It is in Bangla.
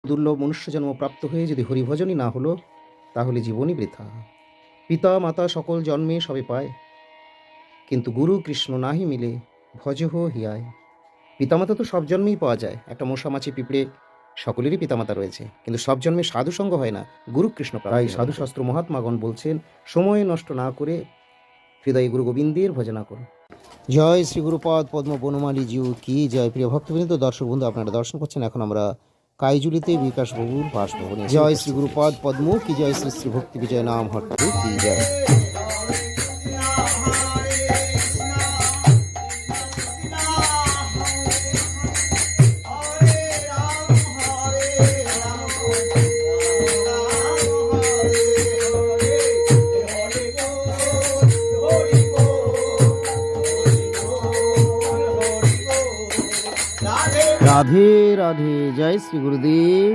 দুর্লভ মনুষ্য জন্ম প্রাপ্ত হয়ে যদি হরিভজনই না হলো, তাহলে জীবনই বৃথা। পিতা মাতা সকল জন্মে সবে পায়, কিন্তু গুরু কৃষ্ণ নাহি মিলে ভজহ হিয়ায়। পিতামাতা তো সব জন্মেই পাওয়া যায়, একটা মশা মাছি পিঁপড়ে সকলেরই পিতামাতা রয়েছে, কিন্তু সব জন্মে সাধু সঙ্গ হয় না, গুরু কৃষ্ণ প্রাপ্তি। তাই সাধুশাস্ত্র মহাত্মাগণ বলছেন, সময় নষ্ট না করে হৃদয়ে গুরু গোবিন্দের ভজনা করুন। জয় শ্রী গুরুপদ পদ্ম বনমালী জিউ কি জয়। প্রিয় ভক্তবৃন্দ, দর্শক বন্ধু, আপনারা দর্শন করছেন, এখন আমরা কাইজুলিতে বিকাশ বাবুর বাসভবনে। জয় শ্রী গুরুপদ পদ্ম কি জয়, শ্রী শ্রী ভক্তি বিজয় নাম হট্টু কি জয়। রাধে রাধে, জয় শ্রী গুরুদেব।